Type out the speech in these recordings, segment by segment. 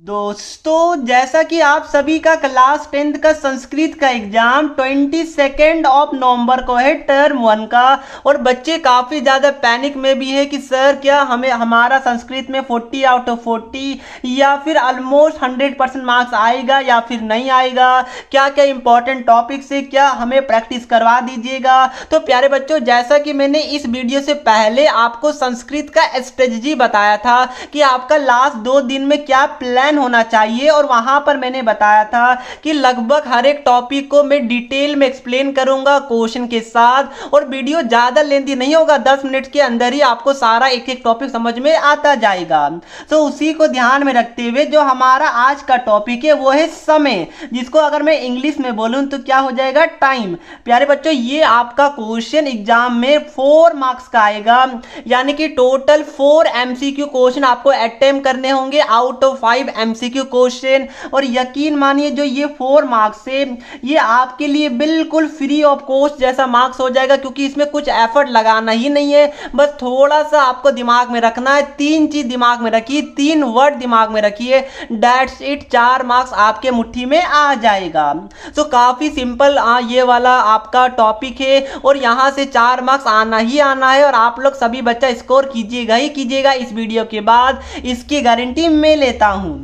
दोस्तों, जैसा कि आप सभी का क्लास 10th का संस्कृत का एग्जाम 22 नवंबर को है, टर्म 1 का। और बच्चे काफ़ी ज़्यादा पैनिक में भी है कि सर क्या हमें हमारा संस्कृत में 40 आउट ऑफ 40 या फिर ऑलमोस्ट 100% मार्क्स आएगा या फिर नहीं आएगा, क्या क्या इंपॉर्टेंट टॉपिक से क्या हमें प्रैक्टिस करवा दीजिएगा। तो प्यारे बच्चों, जैसा कि मैंने इस वीडियो से पहले आपको संस्कृत का स्ट्रेटजी बताया था कि आपका लास्ट 2 दिन में क्या प्लान होना चाहिए, और वहां पर मैंने बताया था कि लगभग हर एक टॉपिक को मैं डिटेल में एक्सप्लेन करूंगा क्वेश्चन के साथ, और वीडियो ज्यादा लेंथी नहीं होगा, 10 मिनट के अंदर ही आपको सारा एक एक टॉपिक समझ में आता जाएगा। तो उसी को ध्यान में रखते हुए जो हमारा आज का टॉपिक है वो है समय, जिसको अगर मैं इंग्लिश में बोलूं तो क्या हो जाएगा, टाइम। प्यारे बच्चों, ये आपका क्वेश्चन एग्जाम में 4 मार्क्स का आएगा, यानी कि टोटल 4 एमसीक्यू क्वेश्चन आपको अटेम्प्ट करने होंगे आउट ऑफ 5 एमसीक्यू क्वेश्चन। और यकीन मानिए जो ये 4 मार्क्स है ये आपके लिए बिल्कुल फ्री ऑफ कॉस्ट जैसा मार्क्स हो जाएगा, क्योंकि इसमें कुछ एफर्ट लगाना ही नहीं है, बस थोड़ा सा आपको दिमाग में रखना है। 3 चीज दिमाग में रखिए, 3 वर्ड दिमाग में रखिए, दैट्स इट, 4 मार्क्स आपके मुट्ठी में आ जाएगा। तो काफी सिंपल ये वाला आपका टॉपिक है, और यहां से 4 मार्क्स आना ही आना है, और आप लोग सभी बच्चा स्कोर कीजिएगा ही कीजिएगा इस वीडियो के बाद, इसकी गारंटी मैं लेता हूं।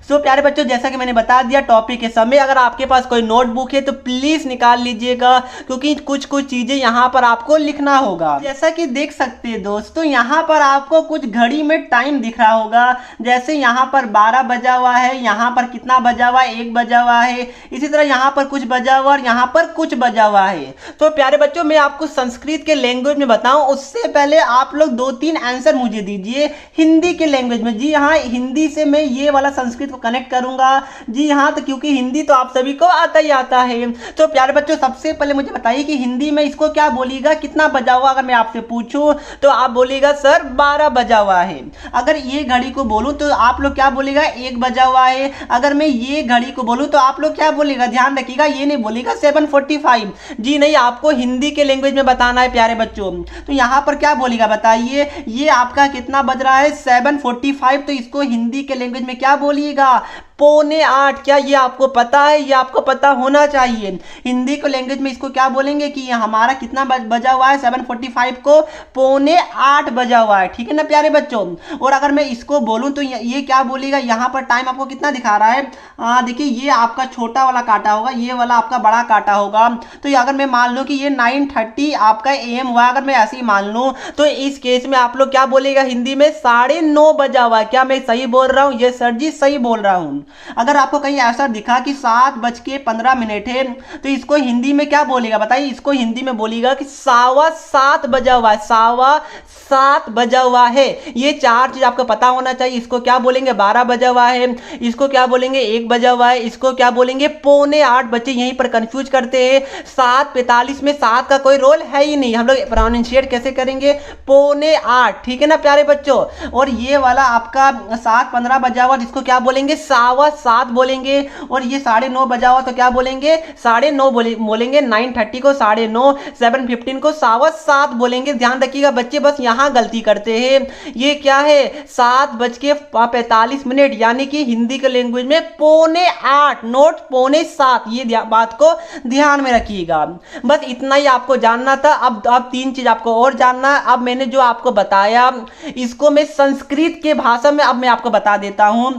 सो प्यारे बच्चों, जैसा कि मैंने बता दिया टॉपिक के समय, अगर आपके पास कोई नोटबुक है तो प्लीज निकाल लीजिएगा, क्योंकि कुछ कुछ चीजें यहाँ पर आपको लिखना होगा। जैसा कि देख सकते हैं दोस्तों, यहाँ पर आपको कुछ घड़ी में टाइम दिख रहा होगा, जैसे यहाँ पर 12 बजा हुआ है, यहाँ पर कितना बजा हुआ है, 1 बजा हुआ है, इसी तरह यहाँ पर कुछ बजा हुआ और यहाँ पर कुछ बजा हुआ है। तो प्यारे बच्चों, मैं आपको संस्कृत के लैंग्वेज में बताऊं उससे पहले आप लोग 2-3 आंसर मुझे दीजिए हिंदी के लैंग्वेज में। जी हाँ, हिंदी से मैं ये वाला संस्कृत कनेक्ट करूंगा। जी हाँ, तो क्योंकि हिंदी तो आप सभी को आता ही आता है। तो प्यारे बच्चों, सबसे पहले मुझे बताइए कि हिंदी में इसको क्या बोलिएगा, कितना बजा हुआ। अगर मैं आपसे पूछूं तो आप बोलिएगा सर 12 बजा हुआ है। अगर ये घड़ी को बोलूं तो आप लोग क्या बोलेगा, 1 बजा हुआ है। अगर मैं ये घड़ी को बोलूं तो आप लोग क्या बोलेगा, ध्यान रखिएगा, ये नहीं बोलेगा 7:45। जी नहीं, आपको हिंदी के लैंग्वेज में बताना है प्यारे बच्चों। तो यहां पर क्या बोलेगा बताइए, ये आपका कितना बज रहा है, 7:45। तो इसको हिंदी के लैंग्वेज में क्या बोलिएगा, 7:45। क्या ये आपको पता है, ये आपको पता होना चाहिए। हिंदी को लैंग्वेज में इसको क्या बोलेंगे कि हमारा कितना बजा हुआ है, 7:45 को 7:45 बजा हुआ है, ठीक है ना प्यारे बच्चों। और अगर मैं इसको बोलूं तो ये क्या बोलेगा, यहाँ पर टाइम आपको कितना दिखा रहा है, देखिए ये आपका छोटा वाला काटा होगा, ये वाला आपका बड़ा काटा होगा। तो अगर मैं मान लूं कि ये 9:30 आपका AM हुआ, अगर मैं ऐसे ही मान लूं तो इस केस में आप लोग क्या बोलेगा हिंदी में, 9:30 बजा हुआ है। क्या मैं सही बोल रहा हूं, ये सर जी सही बोल रहा हूं। अगर आपको कहीं ऐसा दिखा कि 7:15 है तो इसको हिंदी में क्या बोलेगा बताइए, इसको हिंदी में बोलेगा कि 7:15 बजा हुआ है, 7:15 बजा हुआ है। ये 4 चीज आपको पता होना चाहिए। इसको क्या बोलेंगे, 12 बजा हुआ है, इसको क्या बोलेंगे, 1 बजा हुआ है, इसको क्या बोलेंगे, 7:45। बच्चे यहीं पर कंफ्यूज करते हैं। 7:45 में 7 का कोई रोल है ही नहीं, हम लोग प्रोनाउंसिएट कैसे करेंगे, 7:45, ठीक है ना प्यारे बच्चों। और ये वाला आपका 7:15 बजा हुआ, जिसको क्या बोलेंगे, 7:15 बोलेंगे। और ये 9:30 बजा हुआ तो क्या बोलेंगे, 9:30 बोलेंगे। 9:30 को 9:30, 7:15 को 7:15 बोलेंगे। ध्यान रखिएगा बच्चे, बस यहां गलती करते हैं। ये क्या है, 7:45, यानी कि हिंदी के लैंग्वेज में 7:45, नोट 7:45। ये बात को ध्यान में रखिएगा। बस इतना ही आपको जानना था। अब 3 चीज आपको और जानना। अब मैंने जो आपको बताया इसको मैं संस्कृत के भाषा में अब मैं आपको बता देता हूं।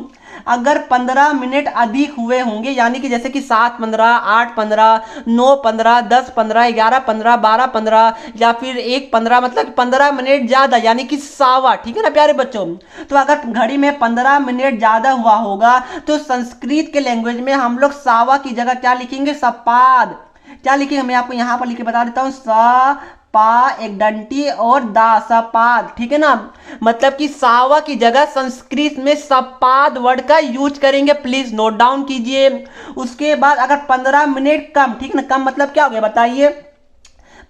अगर 15 मिनट अधिक हुए होंगे, यानी कि जैसे कि 7:15, 8:15, 9:15, 10:15, 11:15, 12:15 या फिर 1:15, मतलब 15 मिनट ज्यादा, यानी कि 7:15, ठीक है ना प्यारे बच्चों। तो अगर घड़ी में 15 मिनट ज्यादा हुआ होगा तो संस्कृत के लैंग्वेज में हम लोग 7:15 की जगह क्या लिखेंगे, सपाद। क्या लिखेंगे, मैं आपको यहां पर लिख के बता देता हूं, पा एक डंटी और दा, सपाद, ठीक है ना। मतलब कि 7:15 की जगह संस्कृत में सपाद वर्ड का यूज करेंगे, प्लीज नोट डाउन कीजिए। उसके बाद अगर 15 मिनट कम, ठीक है ना, कम मतलब क्या हो गया बताइए,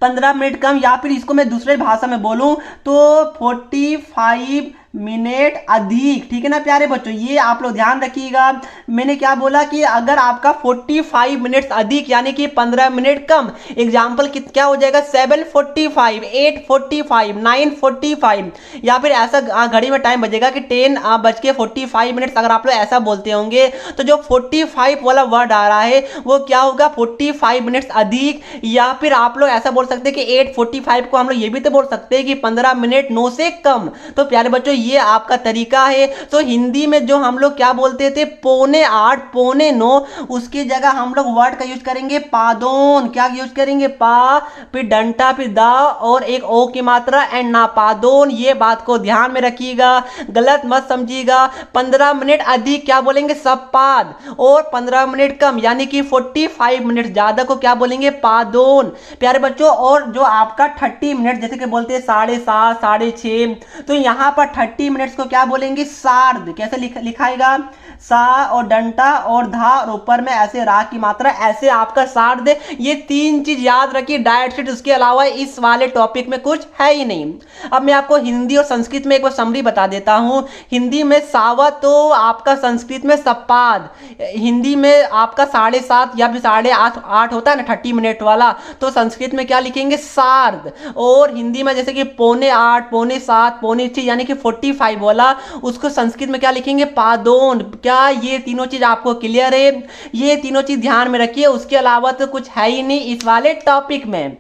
15 मिनट कम, या फिर इसको मैं दूसरे भाषा में बोलूं तो 45 मिनट अधिक, ठीक है ना प्यारे बच्चों। ये आप लोग ध्यान रखिएगा। मैंने क्या बोला कि अगर आपका 45 मिनट्स अधिक यानी कि 15 मिनट कम, एग्जाम्पल क्या हो जाएगा 7:45, 8:45, 9:45, या फिर ऐसा घड़ी में टाइम बजेगा कि 10:45। अगर आप लोग ऐसा बोलते होंगे तो जो 45 वाला वर्ड आ रहा है वो क्या होगा 45 मिनट्स अधिक, या फिर आप लोग ऐसा बोल सकते हैं कि 8:45 को हम लोग ये भी तो बोल सकते हैं कि 15 मिनट 9 से कम। तो प्यारे बच्चों ये आपका तरीका है। तो हिंदी में जो हम लोग क्या बोलते थे 7:45, 8:45, उसकी जगह हम लोग वर्ड का यूज करेंगे पादोन। क्या यूज करेंगे पा, फिर डंटा, फिर दा और एक ओ की मात्रा एंड ना, पादोन। ये बात को ध्यान में रखिएगा, गलत मत समझिएगा। 15 मिनट अधिक क्या बोलेंगे सपाद, और 15 मिनट कम यानी कि 45 मिनट ज्यादा को क्या बोलेंगे पादोन प्यारे बच्चों। और जो आपका 30 मिनट जैसे कि बोलते हैं 7:30, 6:30, तो यहां पर 30 मिनट्स को क्या बोलेंगे सार्ध। कैसे लिखाएगा सा और डंटा और धा और ऊपर में ऐसे रा की मात्रा, ऐसे आपका सार्ध। ये 3 चीज याद रखिए डायरेक्ट शीट, उसके अलावा इस वाले टॉपिक में कुछ है ही नहीं। अब मैं आपको हिंदी और संस्कृत में एक बार समरी बता देता हूं। हिंदी में सावा तो आपका संस्कृत में सपाद, हिंदी में आपका 7:30 या फिर 8:30 होता है ना 30 मिनट वाला, तो संस्कृत में क्या लिखेंगे सार्ध। और हिंदी में जैसे कि 7:45, 7:45, 6:45 यानी कि 45 वाला, उसको संस्कृत में क्या लिखेंगे पादोन। क्या ये तीनों चीज आपको क्लियर है? ये तीनों चीज ध्यान में रखिए, उसके अलावा तो कुछ है ही नहीं इस वाले टॉपिक में।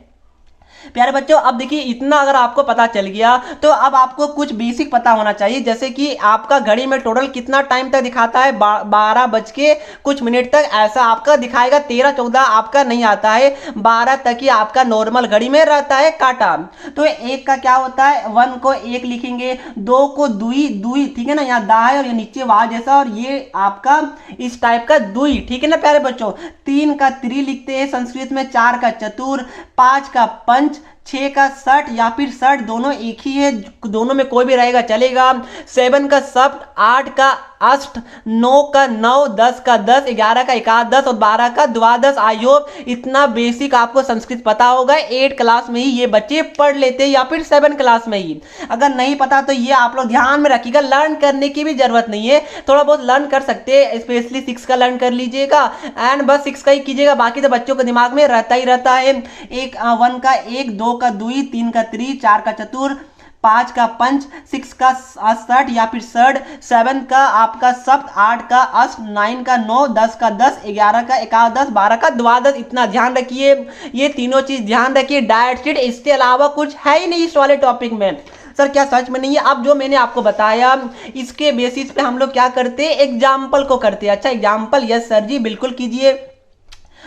प्यारे बच्चों अब देखिए इतना अगर आपको पता चल गया तो अब आपको कुछ बेसिक पता होना चाहिए, जैसे कि आपका घड़ी में टोटल कितना टाइम तक दिखाता है 12 बज के कुछ मिनट तक ऐसा आपका दिखाएगा। 13, 14 आपका नहीं आता है, 12 तक ही आपका नॉर्मल घड़ी में रहता है काटा। तो एक का क्या होता है 1 को 1 लिखेंगे, 2 को दुई, दुई ठीक है ना, यहाँ दा है और ये नीचे वाह जैसा, और ये आपका इस टाइप का दुई, ठीक है ना प्यारे बच्चों। 3 का त्रि लिखते हैं संस्कृत में, 4 का चतुर, 5 का पंच, 6 का सठ या फिर सठ, दोनों एक ही है, दोनों में कोई भी रहेगा चलेगा। 7 का सप्त, 8 का अष्ट, 9 का 9, 10 का 10, 11 का एकादश और 12 का द्वादश। आई होप इतना बेसिक आपको संस्कृत पता होगा। 8 क्लास में ही ये बच्चे पढ़ लेते हैं या फिर 7 क्लास में ही। अगर नहीं पता तो ये आप लोग ध्यान में रखिएगा, लर्न करने की भी जरूरत नहीं है, थोड़ा बहुत लर्न कर सकते हैं, स्पेशली 6 का लर्न कर लीजिएगा एंड बस 6 का ही कीजिएगा, बाकी तो बच्चों के दिमाग में रहता ही रहता है। 1 का 1, 2 का दुई, 3 का त्रि, 4 का चतुर, 5 का पंच, 6 का सठ या फिर सठ, 7 का आपका सप्त, 8 का अष्ट, 9 का 9, 10 का 10, 11 का एकादश, 12 का द्वादश। इतना ध्यान रखिए, ये तीनों चीज ध्यान रखिए डायरेक्ट शीट, इसके अलावा कुछ है ही नहीं इस वाले टॉपिक में। सर क्या सच में नहीं है? अब जो मैंने आपको बताया इसके बेसिस पे हम लोग क्या करते हैं एग्जाम्पल को करते हैं। अच्छा एग्जाम्पल, यस सर जी बिल्कुल कीजिए।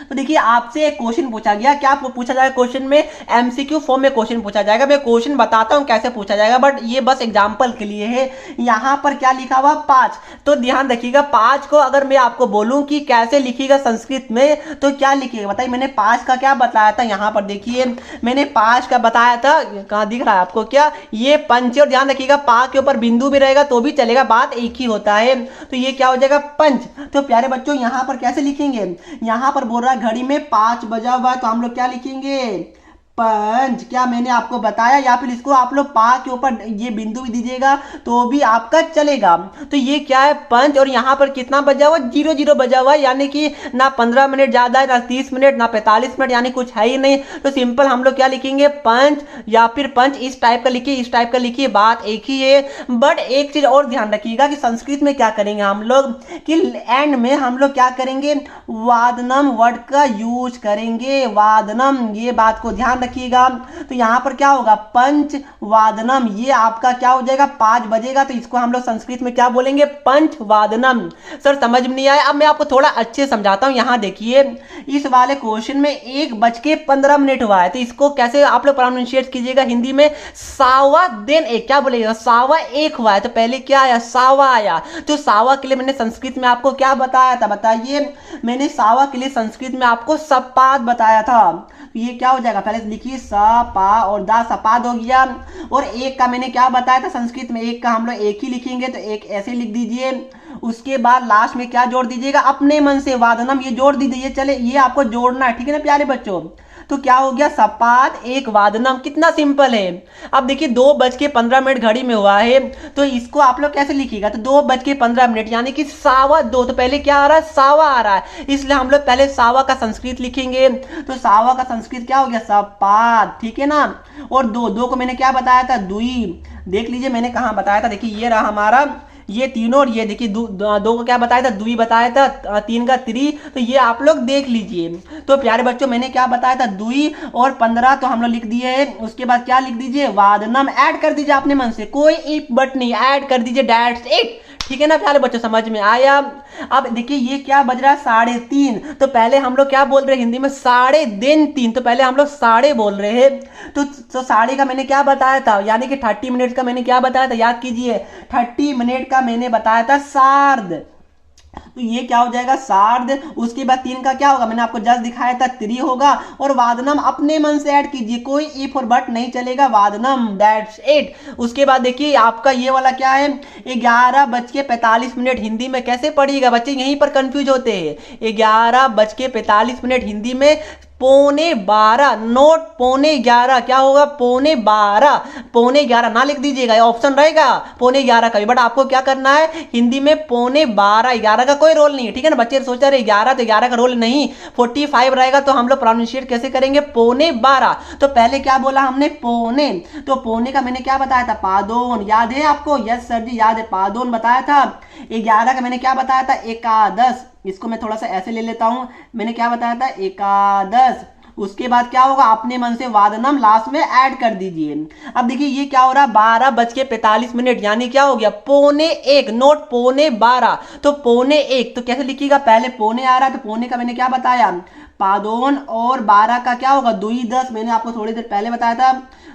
तो देखिए आपसे एक क्वेश्चन पूछा गया, क्या पूछा जाएगा क्वेश्चन में, एमसीक्यू फॉर्म में क्वेश्चन पूछा जाएगा। मैं क्वेश्चन बताता हूं कैसे पूछा जाएगा, बट ये बस एग्जांपल के लिए है। यहां पर क्या लिखा हुआ 5, तो ध्यान रखिएगा 5 को अगर मैं आपको बोलूं कि कैसे लिखिएगा संस्कृत में तो क्या लिखिएगा बताइए। मैंने 5 का क्या बताया था, यहां पर देखिए मैंने 5 का बताया था, कहां दिख रहा है आपको, क्या ये पंच। और ध्यान रखिएगा पा के ऊपर बिंदु भी रहेगा तो भी चलेगा, बात एक ही होता है। तो ये क्या हो जाएगा पंच। तो प्यारे बच्चों यहां पर कैसे लिखेंगे, यहां पर बोल रहा घड़ी में 5 बजा हुआ है तो हम लोग क्या लिखेंगे पंच। क्या मैंने आपको बताया, या फिर इसको आप लोग पा के ऊपर ये बिंदु भी दीजिएगा तो भी आपका चलेगा। तो ये क्या है पंच, और यहाँ पर कितना बजा हुआ 0 0 बजा हुआ है, यानी कि ना 15 मिनट ज्यादा है, ना 30 मिनट, ना 45 मिनट, यानी कुछ है ही नहीं। तो सिंपल हम लोग क्या लिखेंगे पंच या फिर पंच, इस टाइप का लिखिए, इस टाइप का लिखिए, बात एक ही है। बट एक चीज और ध्यान रखिएगा कि संस्कृत में क्या करेंगे हम लोग कि एंड में हम लोग क्या करेंगे वादनम वर्ड का यूज करेंगे, वादनम, ये बात को ध्यान रखिएगा। तो यहां पर क्या होगा पंच वादनम, ये आपका क्या हो जाएगा 5 बजेगा, तो इसको हम लोग संस्कृत में क्या बोलेंगे पंच वादनम। सर समझ में नहीं आया, अब मैं आपको थोड़ा अच्छे समझाता हूं। यहां देखिए इस वाले क्वेश्चन में 1:15 हुआ है, तो इसको कैसे आप लोग प्रोनाउंशिएट कीजिएगा हिंदी में, सावा दिन एक, क्या बोलेगा सावा एक हुआ है, तो पहले क्या आया सावा आया। तो सावा के लिए मैंने संस्कृत में आपको क्या बताया था बताइए, मैंने सावा के लिए संस्कृत में आपको सपाद बताया था। तो ये क्या हो जाएगा, पहले लिखिए सा पा और दा, सपाद हो गया। और एक का मैंने क्या बताया था संस्कृत में, एक का हम लोग एक ही लिखेंगे, तो एक ऐसे लिख दीजिए। उसके बाद लास्ट में क्या जोड़ दीजिएगा अपने मन से वादनम, ये जोड़ दीजिए, चले ये आपको जोड़ना है, ठीक है ना प्यारे बच्चों। तो क्या हो गया, सपाद एक वादनम। कितना सिंपल है। अब देखिए 2:15 घड़ी में हुआ है, तो इसको आप लोग कैसे लिखिएगा, तो 2:15 यानी कि 2:15। तो पहले क्या आ रहा है, सावा आ रहा है, इसलिए हम लोग पहले सावा का संस्कृत लिखेंगे। तो सावा का संस्कृत क्या हो गया, सपाद, ठीक है ना। और दो को मैंने क्या बताया था, दुई। देख लीजिए मैंने कहाँ बताया था, देखिए ये रहा हमारा, ये तीनों, और ये देखिए दो को क्या बताया था, दुई बताया था, 3 का त्रि। तो ये आप लोग देख लीजिए। तो प्यारे बच्चों मैंने क्या बताया था, दुई और 15 तो हम लोग लिख दिए हैं। उसके बाद क्या लिख दीजिए, वादनम ऐड कर दीजिए अपने मन से, कोई इफ बट नहीं, ऐड कर दीजिए, दैट्स इट। ठीक है ना प्यारे बच्चों, समझ में आया। अब देखिए ये क्या बज रहा है, 3:30। तो पहले हम लोग क्या बोल रहे हैं हिंदी में, 3:30। तो पहले हम लोग साढ़े बोल रहे हैं। तो साढ़े का मैंने क्या बताया था, यानी कि 30 मिनट का मैंने क्या बताया था, याद कीजिए, 30 मिनट का मैंने बताया था सार्ध। तो ये क्या हो जाएगा, सार्ध। उसके बाद 3 का क्या होगा, मैंने आपको जस्ट दिखाया था, त्रि होगा। और वादनम अपने मन से ऐड कीजिए, कोई इफ और बट नहीं चलेगा, वादनम, दैट्स इट। उसके बाद देखिए आपका ये वाला क्या है, 11:45। हिंदी में कैसे पढ़िएगा बच्चे, यहीं पर कंफ्यूज होते हैं। 11:45 हिंदी में 11:15, नोट 11:15, क्या होगा, 11:15। 11:15 ना लिख दीजिएगा, ऑप्शन रहेगा 11:15 का भी, बट आपको क्या करना है, हिंदी में 11:15। 11 का कोई रोल नहीं है, ठीक है ना। बच्चे सोचा रहे 11, तो 11 का रोल नहीं, 45 रहेगा, तो हम लोग प्रोनाउंसिएट कैसे करेंगे, 11:15। तो पहले क्या बोला हमने, पौने। तो पौने का मैंने क्या बताया था, पादोन। याद है आपको, यस सर जी याद है, पादोन बताया था। 11 का मैंने क्या बताया था, एकादश। इसको मैं थोड़ा सा ऐसे ले लेता हूं, मैंने क्या बताया था, एकादश। उसके बाद क्या होगा, अपने मन से वादनम लास्ट में ऐड कर दीजिए। अब देखिए ये क्या हो रहा है, 12:45, यानी क्या हो गया, 1:15, नोट 1:15। तो 1:15 तो कैसे लिखिएगा, पहले पौने आ रहा है, तो पौने का मैंने क्या बताया, पादोन। और 12 का क्या होगा, द्विदश। मैंने आपको थोड़ी देर पहले बताया था,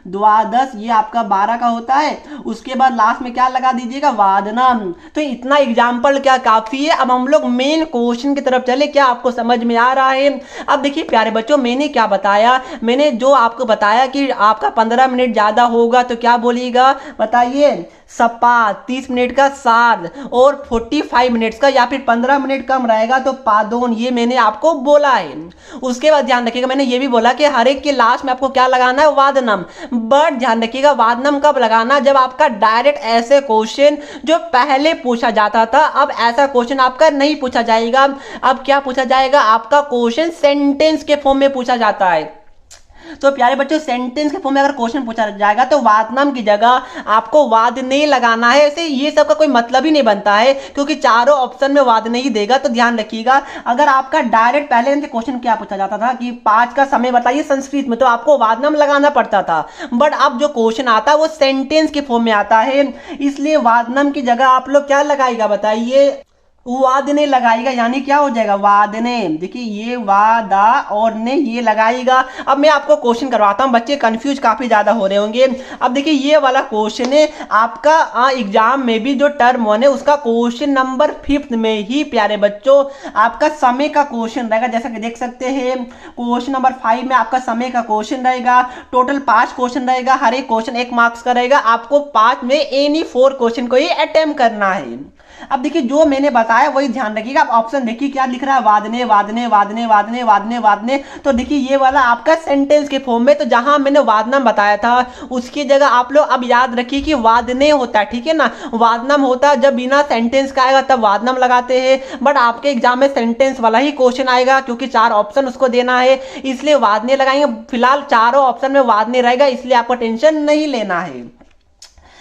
द्वादश, ये आपका 12 का होता है। उसके बाद लास्ट में क्या लगा दीजिएगा, वादनम। तो इतना एग्जाम्पल क्या काफी है। अब हम लोग मेन क्वेश्चन की तरफ चले, क्या आपको समझ में आ रहा है। अब देखिए प्यारे बच्चों मैंने क्या बताया, मैंने जो आपको बताया कि आपका 15 मिनट ज्यादा होगा तो क्या बोलिएगा, बताइए, सपाद। 30 मिनट का सार्ध, और 45 मिनट्स का या फिर 15 मिनट कम रहेगा तो पादोन, ये मैंने आपको बोला है। उसके बाद ध्यान रखिएगा, मैंने ये भी बोला कि हर एक के लास्ट में आपको क्या लगाना है, वादनम। बट ध्यान रखिएगा वादनम कब लगाना, जब आपका डायरेक्ट ऐसे क्वेश्चन जो पहले पूछा जाता था, अब ऐसा क्वेश्चन आपका नहीं पूछा जाएगा। अब क्या पूछा जाएगा, आपका क्वेश्चन सेंटेंस के फॉर्म में पूछा जाता है। तो प्यारे बच्चों सेंटेंस के फॉर्म में अगर क्वेश्चन पूछा जाएगा तो वादनम की जगह आपको वादने लगाना है। ऐसे ये सब का कोई मतलब ही नहीं बनता है, क्योंकि चारों ऑप्शन में वादने ही देगा। तो ध्यान रखिएगा, अगर आपका डायरेक्ट पहले क्वेश्चन क्या पूछा जाता था कि 5 का समय बताइए संस्कृत में, तो आपको वादनम लगाना पड़ता था। बट अब जो क्वेश्चन आता है वो सेंटेंस के फॉर्म में आता है, इसलिए वादनम की जगह आप लोग क्या लगाएगा, बताइए, वादने लगाएगा। यानी क्या हो जाएगा, वादने। देखिए ये वादा और ने ये लगाएगा। अब मैं आपको क्वेश्चन करवाता हूं, बच्चे कंफ्यूज काफी ज्यादा हो रहे होंगे। अब देखिए ये वाला क्वेश्चन है आपका एग्जाम में भी जो टर्म 1 है उसका क्वेश्चन नंबर 5 में ही प्यारे बच्चों आपका समय का क्वेश्चन रहेगा। जैसा कि देख सकते हैं क्वेश्चन नंबर 5 में आपका समय का क्वेश्चन रहेगा। टोटल 5 क्वेश्चन रहेगा, हर एक क्वेश्चन 1 मार्क्स का रहेगा। आपको 5 में एनी 4 क्वेश्चन को ही अटेम्प्ट करना है। अब देखिए जो मैंने बताया वही ध्यान रखिएगा। आप ऑप्शन देखिए क्या लिख रहा है, वादने वादने वादने वादने वादने वादने। तो देखिए ये वाला आपका सेंटेंस के फॉर्म में, तो जहां मैंने वादनम बताया था उसकी जगह आप लोग अब याद रखिए कि वादने होता है, ठीक है ना। वादनम होता है जब बिना सेंटेंस का आएगा तब वादनम लगाते हैं, बट आपके एग्जाम में सेंटेंस वाला ही क्वेश्चन आएगा क्योंकि 4 ऑप्शन उसको देना है, इसलिए वादने लगाएंगे। फिलहाल चारों ऑप्शन में वादने रहेगा, इसलिए आपको टेंशन नहीं लेना है।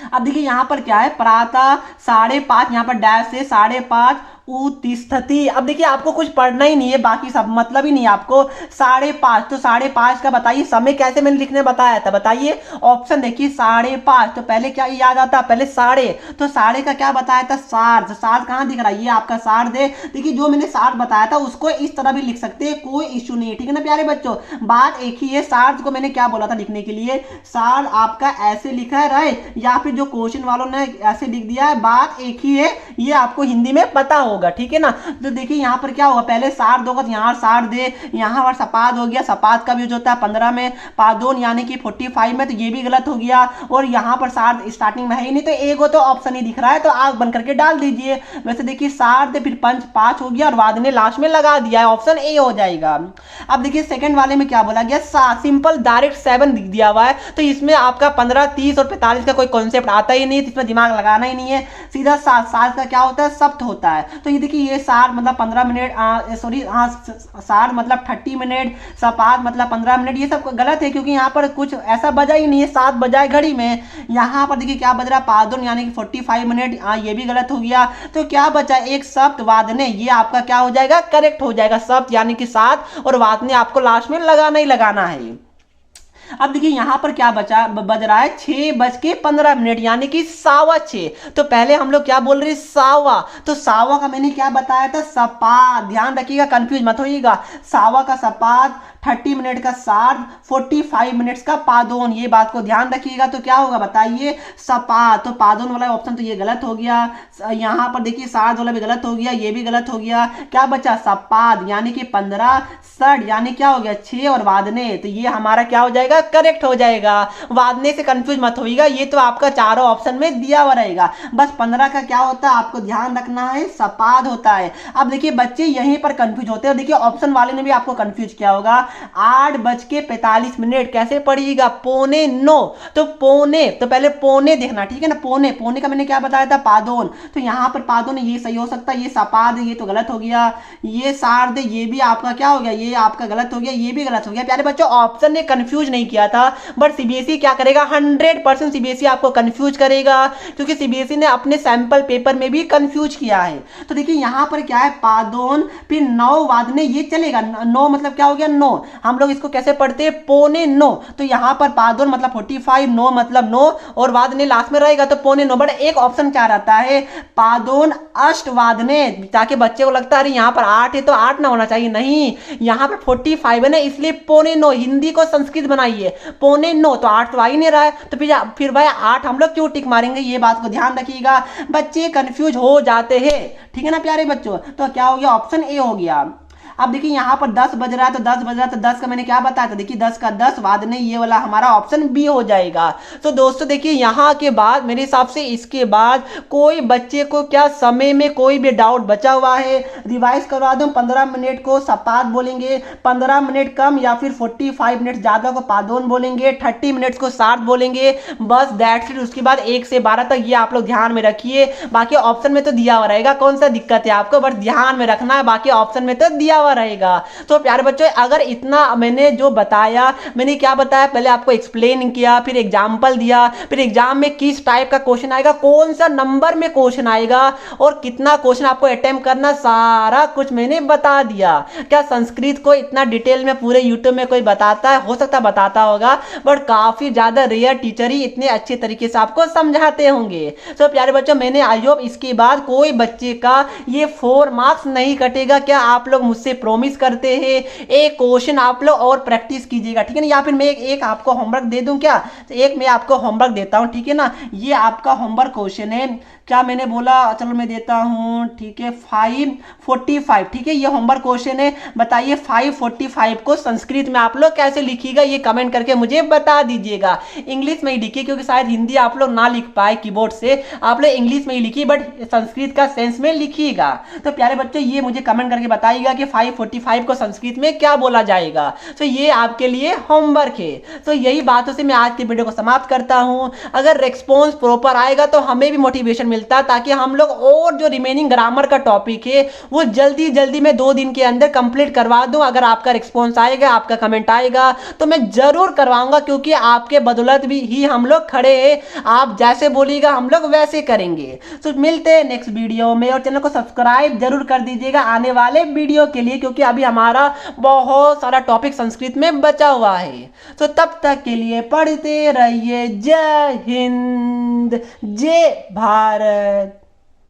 अब देखिए यहां पर क्या है, प्रातः 5:30, यहां पर डैश से 5:30 उत्तिष्ठति। अब देखिए आपको कुछ पढ़ना ही नहीं है, बाकी सब मतलब ही नहीं है आपको। 5:30, तो 5:30 का बताइए समय कैसे मैंने लिखने बताया था, बताइए। ऑप्शन देखिए 5:30, तो पहले क्या याद आता, पहले साढ़े, तो साढ़े का क्या बताया था, सार्ध। सार्ध कहां दिख रहा है, ये आपका सार्ध है। देखिए जो मैंने सार्ध बताया था उसको इस तरह भी लिख सकते हैं, कोई इश्यू नहीं है, ठीक है ना प्यारे बच्चों। बात एक ही है, सार्ध को मैंने क्या बोला था लिखने के लिए, सार्ध आपका ऐसे लिखा है राइट, या फिर जो क्वेश्चन वालों ने ऐसे लिख दिया है, बात एक ही है, ये आपको हिंदी में पता हो। होगा, ठीक है ना। तो देखिए यहाँ पर क्या होगा, पहले सार्ध होगा तो यहाँ सार्ध दे, यहाँ पर सपाद हो गया, सपाद का भी यूज होता है 15 में, पादोन यानी कि 45 में, तो ये भी गलत हो गया। और यहाँ पर सार्ध स्टार्टिंग में है ही नहीं, तो एक हो तो ऑप्शन ही दिख रहा है, तो आग बन करके डाल दीजिए। वैसे देखिए सार्ध फिर पंच 5 हो गया और वाद ने लास्ट में लगा दिया है, ऑप्शन ए हो जाएगा। अब देखिए सेकंड वाले में क्या बोला गया, सिंपल डायरेक्ट 7 दिया हुआ है, तो इसमें आपका 15, 30 और 45 का कोई कॉन्सेप्ट आता ही नहीं, तो इसमें दिमाग लगाना ही नहीं है, सीधा सार्ध का क्या होता है, सप्त होता है। तो ये देखिए ये सार्ध मतलब 15 मिनट, सॉरी हाँ सार्ध मतलब 30 मिनट, सपाद मतलब 15 मिनट, ये सब गलत है क्योंकि यहाँ पर कुछ ऐसा बजा ही नहीं है, 7 बजाए घड़ी में। यहाँ पर देखिए क्या बज रहा है, पादुन यानी कि 45 मिनट, ये भी गलत हो गया। तो क्या बचा, एक सप्त वादने, ये आपका क्या हो जाएगा, करेक्ट हो जाएगा। सप्त यानी कि 7 और वादने आपको लास्ट में लगाना ही लगाना है। अब देखिए यहां पर क्या बज रहा है, 6:15 यानी कि 6:15। तो पहले हम लोग क्या बोल रहे हैं, सावा, तो सावा का मैंने क्या बताया था, सपाद। ध्यान रखिएगा, कंफ्यूज मत होइएगा, सावा का सपाद, 30 मिनट का सार्ध, 45 मिनट्स का पादोन, ये बात को ध्यान रखिएगा। तो क्या होगा बताइए, सपाद। तो पादोन वाला ऑप्शन तो ये गलत हो गया। यहां पर देखिए सार्ध वाला भी गलत हो गया, ये भी गलत हो गया। क्या बचा, सपाद यानी कि 15, सड यानी क्या हो गया 6 और वादने, तो ये हमारा क्या हो जाएगा, करेक्ट हो जाएगा। वादने से कंफ्यूज मत होइएगा, ये तो आपका चारों ऑप्शन में दिया हुआ रहेगा। बस 15 का क्या होता है आपको ध्यान रखना है, सपाद होता है। अब देखिए बच्चे यहीं पर कंफ्यूज होते हैं, देखिए ऑप्शन वाले ने भी आपको कंफ्यूज किया होगा। 8:45 कैसे पढ़िएगा, 8:45, तो पौने, तो पहले पौने देखना, ठीक है ना। पौने, पौने का मैंने क्या बताया था, पादोन, तो यहां पर पादोन ये सही हो सकता है, ये सपाद ये तो गलत हो गया। ये सार्ध ये भी आपका क्या हो गया, ये आपका गलत हो गया, ये भी गलत हो गया। प्यारे बच्चों ऑप्शन ने कंफ्यूज नहीं किया था, बट सीबीएसई क्या करेगा, 100% सीबीएसई आपको कंफ्यूज करेगा, क्योंकि सीबीएसई ने अपने सैंपल पेपर में भी कंफ्यूज किया है। तो देखिए यहां पर क्या है, पादोन फिर 9 वादने, ये चलेगा। 9 मतलब क्या हो गया, 9, हम लोग इसको कैसे पढ़ते हैं, 8:45, तो यहां पर पादोन मतलब 45, 9 मतलब 9 और वादने लास्ट में रहेगा, तो 8:45। बट एक ऑप्शन क्या रहता है, पादोन अष्टवादने, ताकि बच्चे को लगता है यहाँ पर 8 है तो 8 ना होना चाहिए, नहीं, यहाँ पर 45 है ना, इसलिए 8:45। हिंदी को संस्कृत बनाइए, 8:45, तो 8 तो आ ही नहीं रहा है, तो फिर भाई 8 हम लोग क्यों टिक मारेंगे, ये बात को ध्यान रखिएगा, बच्चे कंफ्यूज हो जाते हैं, ठीक है ना प्यारे बच्चों। तो क्या हो गया, ऑप्शन ए हो गया। अब देखिए यहाँ पर 10 बज रहा है, तो 10 बज रहा है, तो 10 का मैंने क्या बताया था, देखिए 10 का 10 वादने, ये वाला हमारा ऑप्शन बी हो जाएगा। तो दोस्तों देखिए यहाँ के बाद मेरे हिसाब से इसके बाद कोई बच्चे को क्या समय में कोई भी डाउट बचा हुआ है, रिवाइज करवा दूं। 15 मिनट को सपाद बोलेंगे, 15 मिनट कम या फिर 45 मिनट ज्यादा को पादोन बोलेंगे, 30 मिनट को सार्ध बोलेंगे, बस दैट्स इट। उसके बाद 1 से 12 तक ये आप लोग ध्यान में रखिए, बाकी ऑप्शन में तो दिया हुआ रहेगा, कौन सा दिक्कत है आपको, बस ध्यान में रखना है, बाकी ऑप्शन में तो दिया रहेगा। तो प्यारे बच्चों अगर इतना मैंने जो बताया, मैंने क्या बताया, पहले आपको एक्सप्लेन किया, फिर एग्जांपल दिया, फिर एग्जाम में किस टाइप का क्वेश्चन आएगा, कौन सा नंबर में क्वेश्चन आएगा और कितना क्वेश्चन आपको अटेम्प्ट करना, सारा कुछ मैंने बता दिया। क्या संस्कृत को इतना डिटेल में पूरे यूट्यूब में कोई बताता है, हो सकता बताता होगा, बट काफी ज्यादा रेयर टीचर ही इतने अच्छे तरीके से आपको समझाते होंगे। तो प्यारे बच्चों मैंने आई होप इसके बाद कोई बच्चे का ये 4 मार्क्स नहीं कटेगा। क्या आप लोग मुझसे प्रॉमिस करते हैं, एक क्वेश्चन आप लोग और प्रैक्टिस कीजिएगा, ठीक है ना। या फिर मैं एक आपको होमवर्क दे दूं क्या, तो एक मैं आपको होमवर्क देता हूं, ठीक है ना। ये आपका होमवर्क क्वेश्चन है, क्या मैंने बोला, चलो मैं देता हूं, ठीक है 545, ठीक है, ये होमवर्क क्वेश्चन है। बताइए 545 को संस्कृत में आप लोग कैसे लिखिएगा, ये कमेंट करके मुझे बता दीजिएगा। इंग्लिश में ही लिखिए, क्योंकि शायद हिंदी आप लोग ना लिख पाए कीबोर्ड से, आप लोग इंग्लिश में ही लिखिए, बट संस्कृत का सेंस में लिखिएगा। तो प्यारे बच्चों ये मुझे कमेंट करके बताइएगा कि 545 को संस्कृत में क्या बोला जाएगा। तो ये आपके लिए होमवर्क है। तो यही बातों से मैं आज की वीडियो को समाप्त करता हूं। अगर रिस्पॉन्स प्रॉपर आएगा तो हमें भी मोटिवेशन मिलता है, ताकि हम लोग और जो रिमेनिंग ग्रामर का टॉपिक है वो जल्दी जल्दी में 2 दिन के अंदर कंप्लीट करवा दूं। अगर आपका रिस्पॉन्स आएगा, आपका कमेंट आएगा, तो मैं जरूर करवाऊंगा, क्योंकि आपके बदौलत भी ही हम लोग खड़े हैं। आप जैसे बोलिएगा हम लोग वैसे करेंगे। तो मिलते हैं नेक्स्ट वीडियो में, और चैनल को सब्सक्राइब जरूर कर दीजिएगा आने वाले वीडियो के लिए, क्योंकि अभी हमारा बहुत सारा टॉपिक संस्कृत में बचा हुआ है। तो तब तक के लिए पढ़ते रहिए। जय हिंद, जय भारत।